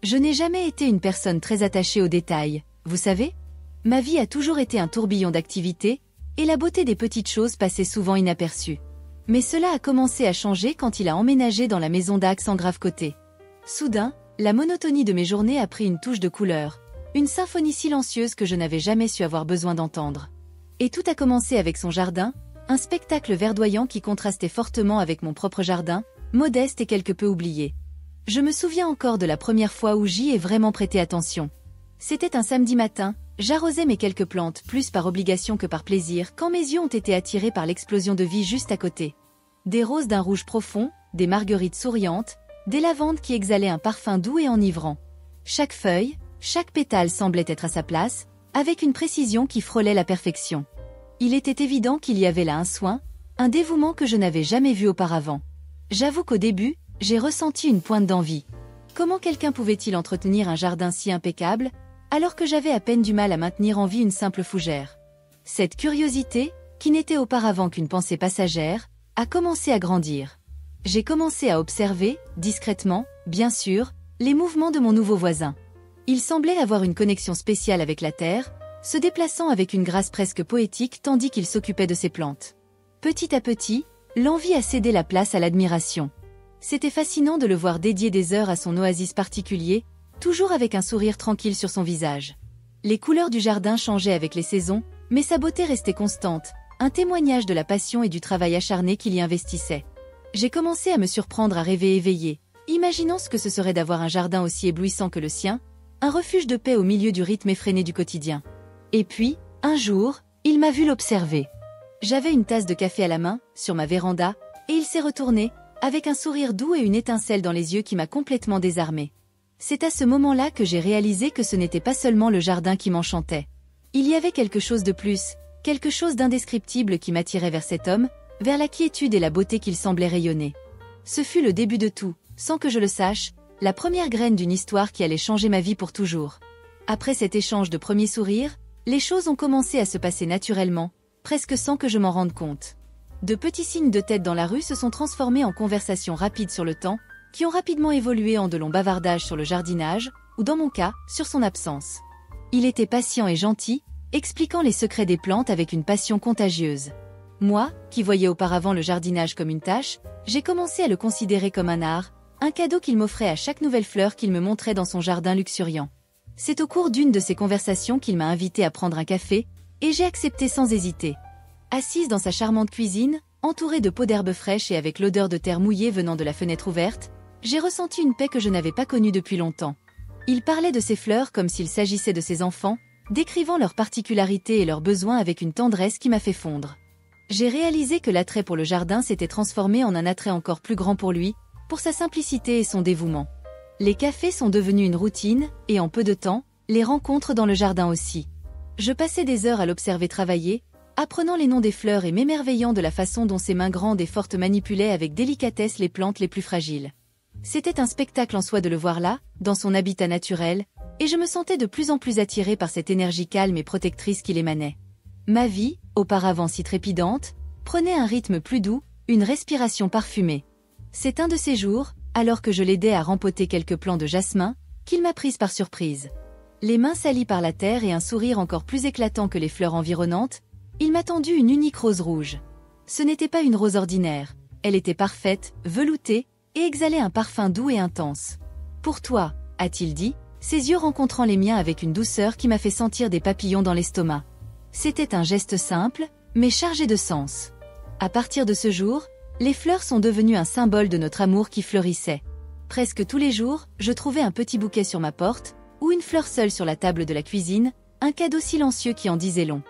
Je n'ai jamais été une personne très attachée aux détails, vous savez? Ma vie a toujours été un tourbillon d'activités, et la beauté des petites choses passait souvent inaperçue. Mais cela a commencé à changer quand il a emménagé dans la maison d'Axe en Grave-Côté. Soudain, la monotonie de mes journées a pris une touche de couleur, une symphonie silencieuse que je n'avais jamais su avoir besoin d'entendre. Et tout a commencé avec son jardin, un spectacle verdoyant qui contrastait fortement avec mon propre jardin, modeste et quelque peu oublié. Je me souviens encore de la première fois où j'y ai vraiment prêté attention. C'était un samedi matin, j'arrosais mes quelques plantes plus par obligation que par plaisir quand mes yeux ont été attirés par l'explosion de vie juste à côté. Des roses d'un rouge profond, des marguerites souriantes, des lavandes qui exhalaient un parfum doux et enivrant. Chaque feuille, chaque pétale semblait être à sa place, avec une précision qui frôlait la perfection. Il était évident qu'il y avait là un soin, un dévouement que je n'avais jamais vu auparavant. J'avoue qu'au début, j'ai ressenti une pointe d'envie. Comment quelqu'un pouvait-il entretenir un jardin si impeccable, alors que j'avais à peine du mal à maintenir en vie une simple fougère? Cette curiosité, qui n'était auparavant qu'une pensée passagère, a commencé à grandir. J'ai commencé à observer, discrètement, bien sûr, les mouvements de mon nouveau voisin. Il semblait avoir une connexion spéciale avec la terre, se déplaçant avec une grâce presque poétique tandis qu'il s'occupait de ses plantes. Petit à petit, l'envie a cédé la place à l'admiration. C'était fascinant de le voir dédier des heures à son oasis particulier, toujours avec un sourire tranquille sur son visage. Les couleurs du jardin changeaient avec les saisons, mais sa beauté restait constante, un témoignage de la passion et du travail acharné qu'il y investissait. J'ai commencé à me surprendre à rêver éveillé, imaginant ce que ce serait d'avoir un jardin aussi éblouissant que le sien, un refuge de paix au milieu du rythme effréné du quotidien. Et puis, un jour, il m'a vu l'observer. J'avais une tasse de café à la main, sur ma véranda, et il s'est retourné, avec un sourire doux et une étincelle dans les yeux qui m'a complètement désarmée. C'est à ce moment-là que j'ai réalisé que ce n'était pas seulement le jardin qui m'enchantait. Il y avait quelque chose de plus, quelque chose d'indescriptible qui m'attirait vers cet homme, vers la quiétude et la beauté qu'il semblait rayonner. Ce fut le début de tout, sans que je le sache, la première graine d'une histoire qui allait changer ma vie pour toujours. Après cet échange de premiers sourires, les choses ont commencé à se passer naturellement, presque sans que je m'en rende compte. De petits signes de tête dans la rue se sont transformés en conversations rapides sur le temps, qui ont rapidement évolué en de longs bavardages sur le jardinage, ou dans mon cas, sur son absence. Il était patient et gentil, expliquant les secrets des plantes avec une passion contagieuse. Moi, qui voyais auparavant le jardinage comme une tâche, j'ai commencé à le considérer comme un art, un cadeau qu'il m'offrait à chaque nouvelle fleur qu'il me montrait dans son jardin luxuriant. C'est au cours d'une de ces conversations qu'il m'a invité à prendre un café, et j'ai accepté sans hésiter. Assise dans sa charmante cuisine, entourée de pots d'herbes fraîches et avec l'odeur de terre mouillée venant de la fenêtre ouverte, j'ai ressenti une paix que je n'avais pas connue depuis longtemps. Il parlait de ses fleurs comme s'il s'agissait de ses enfants, décrivant leurs particularités et leurs besoins avec une tendresse qui m'a fait fondre. J'ai réalisé que l'attrait pour le jardin s'était transformé en un attrait encore plus grand pour lui, pour sa simplicité et son dévouement. Les cafés sont devenus une routine, et en peu de temps, les rencontres dans le jardin aussi. Je passais des heures à l'observer travailler, apprenant les noms des fleurs et m'émerveillant de la façon dont ses mains grandes et fortes manipulaient avec délicatesse les plantes les plus fragiles. C'était un spectacle en soi de le voir là, dans son habitat naturel, et je me sentais de plus en plus attirée par cette énergie calme et protectrice qu'il émanait. Ma vie, auparavant si trépidante, prenait un rythme plus doux, une respiration parfumée. C'est un de ces jours, alors que je l'aidais à rempoter quelques plants de jasmin, qu'il m'a prise par surprise. Les mains salies par la terre et un sourire encore plus éclatant que les fleurs environnantes, il m'a tendu une unique rose rouge. Ce n'était pas une rose ordinaire, elle était parfaite, veloutée, et exhalait un parfum doux et intense. « Pour toi », a-t-il dit, ses yeux rencontrant les miens avec une douceur qui m'a fait sentir des papillons dans l'estomac. C'était un geste simple, mais chargé de sens. À partir de ce jour, les fleurs sont devenues un symbole de notre amour qui fleurissait. Presque tous les jours, je trouvais un petit bouquet sur ma porte, ou une fleur seule sur la table de la cuisine, un cadeau silencieux qui en disait long.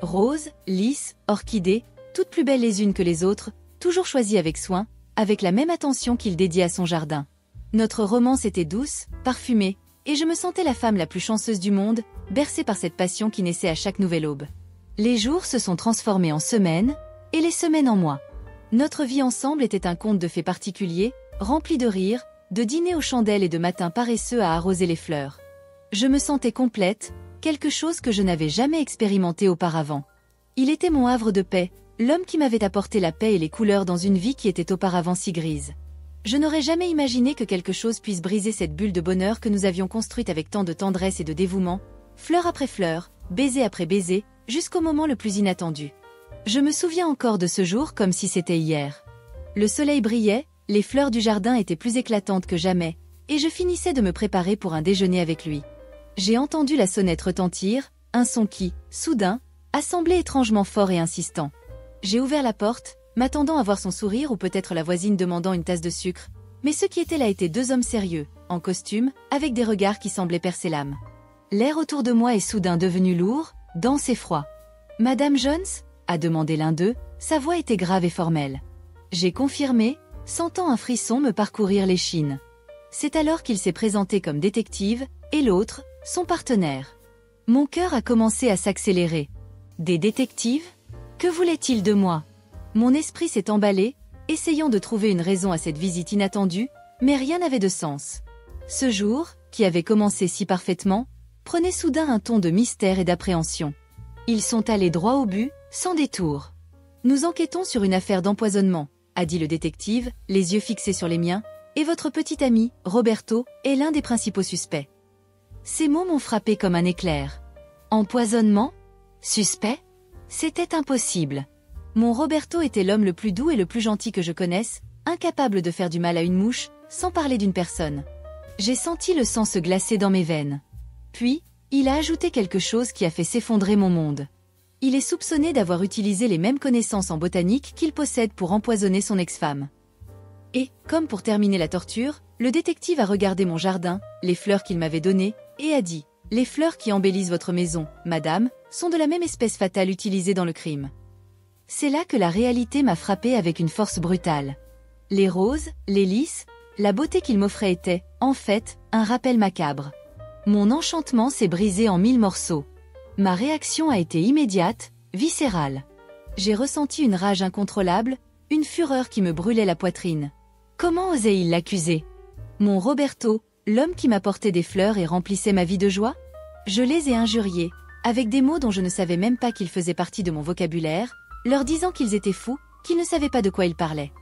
Roses, lys, orchidées, toutes plus belles les unes que les autres, toujours choisies avec soin, avec la même attention qu'il dédiait à son jardin. Notre romance était douce, parfumée, et je me sentais la femme la plus chanceuse du monde, bercée par cette passion qui naissait à chaque nouvelle aube. Les jours se sont transformés en semaines, et les semaines en mois. Notre vie ensemble était un conte de fées particulier, rempli de rires, de dîners aux chandelles et de matins paresseux à arroser les fleurs. Je me sentais complète, quelque chose que je n'avais jamais expérimenté auparavant. Il était mon havre de paix, l'homme qui m'avait apporté la paix et les couleurs dans une vie qui était auparavant si grise. Je n'aurais jamais imaginé que quelque chose puisse briser cette bulle de bonheur que nous avions construite avec tant de tendresse et de dévouement, fleur après fleur, baiser après baiser, jusqu'au moment le plus inattendu. Je me souviens encore de ce jour comme si c'était hier. Le soleil brillait, les fleurs du jardin étaient plus éclatantes que jamais, et je finissais de me préparer pour un déjeuner avec lui. J'ai entendu la sonnette retentir, un son qui, soudain, a semblé étrangement fort et insistant. J'ai ouvert la porte, m'attendant à voir son sourire ou peut-être la voisine demandant une tasse de sucre, mais ceux qui étaient là étaient deux hommes sérieux, en costume, avec des regards qui semblaient percer l'âme. L'air autour de moi est soudain devenu lourd, dense et froid. « Madame Jones ?» a demandé l'un d'eux, sa voix était grave et formelle. J'ai confirmé, sentant un frisson me parcourir l'échine. C'est alors qu'il s'est présenté comme détective, et l'autre, son partenaire. Mon cœur a commencé à s'accélérer. Des détectives ? Que voulait-il de moi ? Mon esprit s'est emballé, essayant de trouver une raison à cette visite inattendue, mais rien n'avait de sens. Ce jour, qui avait commencé si parfaitement, prenait soudain un ton de mystère et d'appréhension. Ils sont allés droit au but, sans détour. « Nous enquêtons sur une affaire d'empoisonnement », a dit le détective, les yeux fixés sur les miens, « et votre petit ami, Roberto, est l'un des principaux suspects. » Ces mots m'ont frappé comme un éclair. Empoisonnement ? Suspect ? C'était impossible. Mon Roberto était l'homme le plus doux et le plus gentil que je connaisse, incapable de faire du mal à une mouche, sans parler d'une personne. J'ai senti le sang se glacer dans mes veines. Puis, il a ajouté quelque chose qui a fait s'effondrer mon monde. Il est soupçonné d'avoir utilisé les mêmes connaissances en botanique qu'il possède pour empoisonner son ex-femme. Et, comme pour terminer la torture, le détective a regardé mon jardin, les fleurs qu'il m'avait données, et a dit « Les fleurs qui embellissent votre maison, madame, sont de la même espèce fatale utilisée dans le crime. » C'est là que la réalité m'a frappé avec une force brutale. Les roses, les lys, la beauté qu'il m'offrait était, en fait, un rappel macabre. Mon enchantement s'est brisé en 1000 morceaux. Ma réaction a été immédiate, viscérale. J'ai ressenti une rage incontrôlable, une fureur qui me brûlait la poitrine. Comment osait-il l'accuser ? Mon Roberto, l'homme qui m'apportait des fleurs et remplissait ma vie de joie ? Je les ai injuriés, avec des mots dont je ne savais même pas qu'ils faisaient partie de mon vocabulaire, leur disant qu'ils étaient fous, qu'ils ne savaient pas de quoi ils parlaient.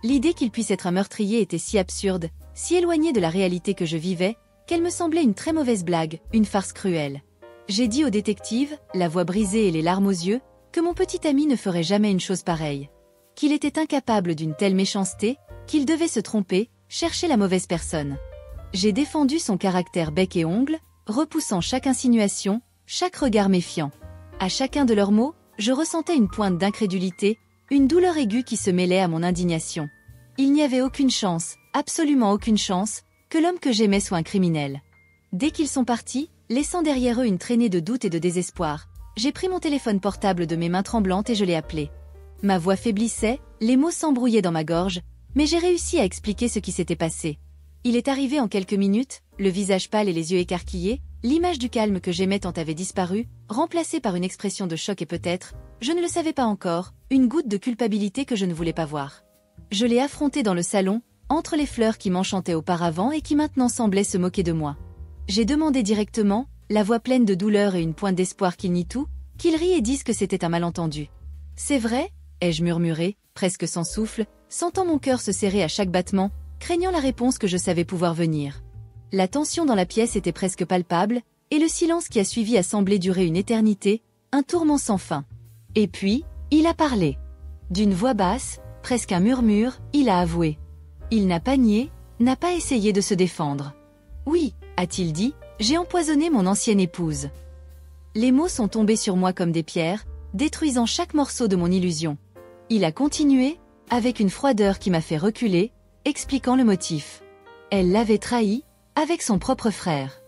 L'idée qu'il puisse être un meurtrier était si absurde, si éloignée de la réalité que je vivais, qu'elle me semblait une très mauvaise blague, une farce cruelle. J'ai dit au détective, la voix brisée et les larmes aux yeux, que mon petit ami ne ferait jamais une chose pareille. Qu'il était incapable d'une telle méchanceté, qu'il devait se tromper, chercher la mauvaise personne. J'ai défendu son caractère bec et ongle, repoussant chaque insinuation, chaque regard méfiant. À chacun de leurs mots, je ressentais une pointe d'incrédulité, une douleur aiguë qui se mêlait à mon indignation. Il n'y avait aucune chance, absolument aucune chance, que l'homme que j'aimais soit un criminel. Dès qu'ils sont partis, laissant derrière eux une traînée de doute et de désespoir, j'ai pris mon téléphone portable de mes mains tremblantes et je l'ai appelé. Ma voix faiblissait, les mots s'embrouillaient dans ma gorge, mais j'ai réussi à expliquer ce qui s'était passé. Il est arrivé en quelques minutes, le visage pâle et les yeux écarquillés, l'image du calme que j'aimais tant avait disparu, remplacée par une expression de choc et peut-être, je ne le savais pas encore, une goutte de culpabilité que je ne voulais pas voir. Je l'ai affronté dans le salon, entre les fleurs qui m'enchantaient auparavant et qui maintenant semblaient se moquer de moi. J'ai demandé directement, la voix pleine de douleur et une pointe d'espoir qu'il nie tout, qu'il rie et dise que c'était un malentendu. « C'est vrai ?» ai-je murmuré, presque sans souffle, sentant mon cœur se serrer à chaque battement, craignant la réponse que je savais pouvoir venir. La tension dans la pièce était presque palpable, et le silence qui a suivi a semblé durer une éternité, un tourment sans fin. Et puis, il a parlé. D'une voix basse, presque un murmure, il a avoué. Il n'a pas nié, n'a pas essayé de se défendre. « Oui », a-t-il dit, « j'ai empoisonné mon ancienne épouse. » Les mots sont tombés sur moi comme des pierres, détruisant chaque morceau de mon illusion. Il a continué, avec une froideur qui m'a fait reculer, expliquant le motif. Elle l'avait trahi, avec son propre frère.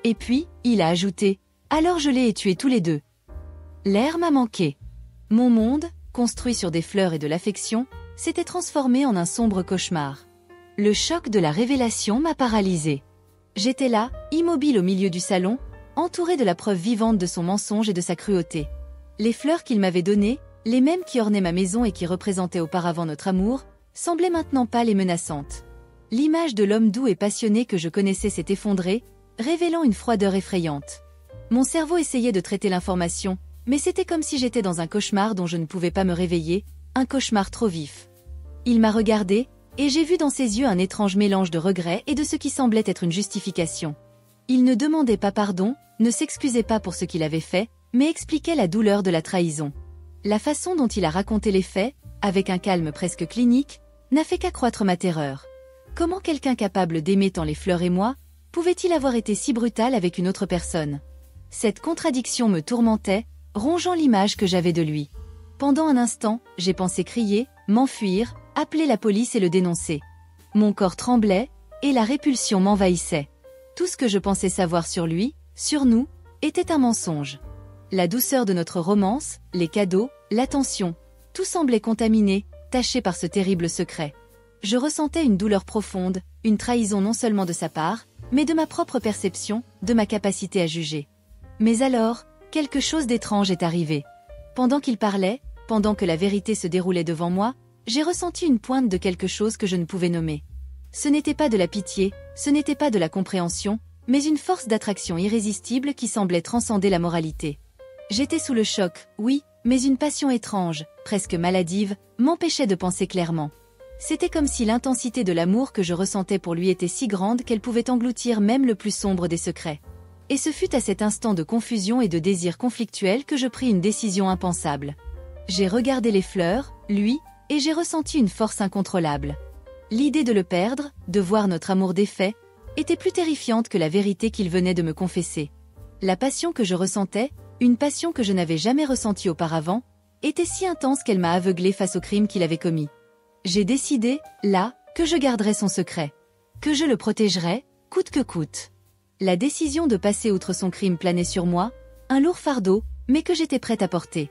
Et puis, il a ajouté, « Alors je l'ai tués tous les deux. » L'air m'a manqué. Mon monde, construit sur des fleurs et de l'affection, s'était transformé en un sombre cauchemar. Le choc de la révélation m'a paralysé. J'étais là, immobile au milieu du salon, entouré de la preuve vivante de son mensonge et de sa cruauté. Les fleurs qu'il m'avait données, les mêmes qui ornaient ma maison et qui représentaient auparavant notre amour, semblaient maintenant pâles et menaçantes. L'image de l'homme doux et passionné que je connaissais s'est effondrée, révélant une froideur effrayante. Mon cerveau essayait de traiter l'information, mais c'était comme si j'étais dans un cauchemar dont je ne pouvais pas me réveiller, un cauchemar trop vif. Il m'a regardé, Et j'ai vu dans ses yeux un étrange mélange de regret et de ce qui semblait être une justification. Il ne demandait pas pardon, ne s'excusait pas pour ce qu'il avait fait, mais expliquait la douleur de la trahison. La façon dont il a raconté les faits, avec un calme presque clinique, n'a fait qu'accroître ma terreur. Comment quelqu'un capable d'aimer tant les fleurs et moi, pouvait-il avoir été si brutal avec une autre personne? Cette contradiction me tourmentait, rongeant l'image que j'avais de lui. Pendant un instant, j'ai pensé crier, m'enfuir, appeler la police et le dénoncer. Mon corps tremblait, et la répulsion m'envahissait. Tout ce que je pensais savoir sur lui, sur nous, était un mensonge. La douceur de notre romance, les cadeaux, l'attention, tout semblait contaminé, taché par ce terrible secret. Je ressentais une douleur profonde, une trahison non seulement de sa part, mais de ma propre perception, de ma capacité à juger. Mais alors, quelque chose d'étrange est arrivé. Pendant qu'il parlait, pendant que la vérité se déroulait devant moi, j'ai ressenti une pointe de quelque chose que je ne pouvais nommer. Ce n'était pas de la pitié, ce n'était pas de la compréhension, mais une force d'attraction irrésistible qui semblait transcender la moralité. J'étais sous le choc, oui, mais une passion étrange, presque maladive, m'empêchait de penser clairement. C'était comme si l'intensité de l'amour que je ressentais pour lui était si grande qu'elle pouvait engloutir même le plus sombre des secrets. Et ce fut à cet instant de confusion et de désir conflictuel que je pris une décision impensable. J'ai regardé les fleurs, lui, et j'ai ressenti une force incontrôlable. L'idée de le perdre, de voir notre amour défait, était plus terrifiante que la vérité qu'il venait de me confesser. La passion que je ressentais, une passion que je n'avais jamais ressentie auparavant, était si intense qu'elle m'a aveuglée face au crime qu'il avait commis. J'ai décidé, là, que je garderais son secret. Que je le protégerais, coûte que coûte. La décision de passer outre son crime planait sur moi, un lourd fardeau, mais que j'étais prête à porter.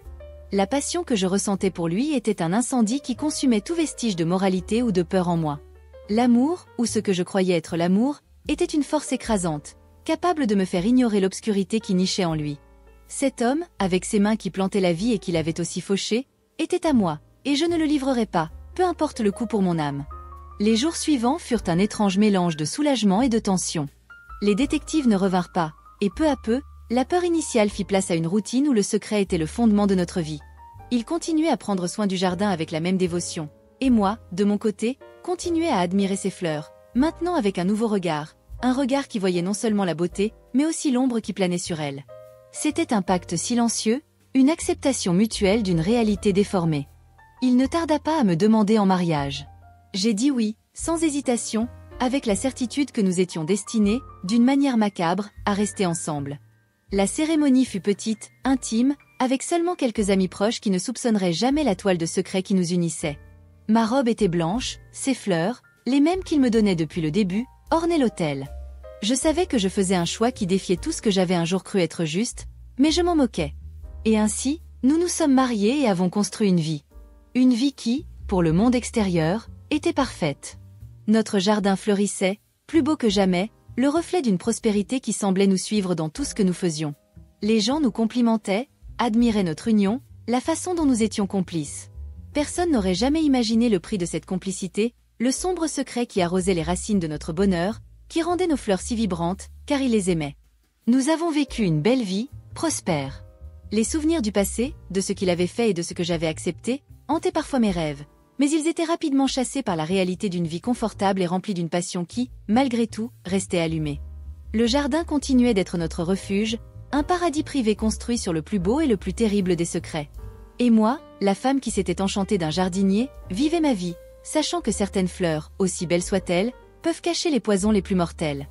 La passion que je ressentais pour lui était un incendie qui consumait tout vestige de moralité ou de peur en moi. L'amour, ou ce que je croyais être l'amour, était une force écrasante, capable de me faire ignorer l'obscurité qui nichait en lui. Cet homme, avec ses mains qui plantaient la vie et qui l'avaient aussi fauché, était à moi, et je ne le livrerais pas, peu importe le coût pour mon âme. Les jours suivants furent un étrange mélange de soulagement et de tension. Les détectives ne revinrent pas, et peu à peu, la peur initiale fit place à une routine où le secret était le fondement de notre vie. Il continuait à prendre soin du jardin avec la même dévotion, et moi, de mon côté, continuais à admirer ses fleurs, maintenant avec un nouveau regard, un regard qui voyait non seulement la beauté, mais aussi l'ombre qui planait sur elle. C'était un pacte silencieux, une acceptation mutuelle d'une réalité déformée. Il ne tarda pas à me demander en mariage. J'ai dit oui, sans hésitation, avec la certitude que nous étions destinés, d'une manière macabre, à rester ensemble. La cérémonie fut petite, intime, avec seulement quelques amis proches qui ne soupçonneraient jamais la toile de secret qui nous unissait. Ma robe était blanche, ses fleurs, les mêmes qu'il me donnait depuis le début, ornaient l'autel. Je savais que je faisais un choix qui défiait tout ce que j'avais un jour cru être juste, mais je m'en moquais. Et ainsi, nous nous sommes mariés et avons construit une vie. Une vie qui, pour le monde extérieur, était parfaite. Notre jardin fleurissait, plus beau que jamais, le reflet d'une prospérité qui semblait nous suivre dans tout ce que nous faisions. Les gens nous complimentaient, admiraient notre union, la façon dont nous étions complices. Personne n'aurait jamais imaginé le prix de cette complicité, le sombre secret qui arrosait les racines de notre bonheur, qui rendait nos fleurs si vibrantes, car il les aimait. Nous avons vécu une belle vie, prospère. Les souvenirs du passé, de ce qu'il avait fait et de ce que j'avais accepté, hantaient parfois mes rêves, mais ils étaient rapidement chassés par la réalité d'une vie confortable et remplie d'une passion qui, malgré tout, restait allumée. Le jardin continuait d'être notre refuge, un paradis privé construit sur le plus beau et le plus terrible des secrets. Et moi, la femme qui s'était enchantée d'un jardinier, vivais ma vie, sachant que certaines fleurs, aussi belles soient-elles, peuvent cacher les poisons les plus mortels.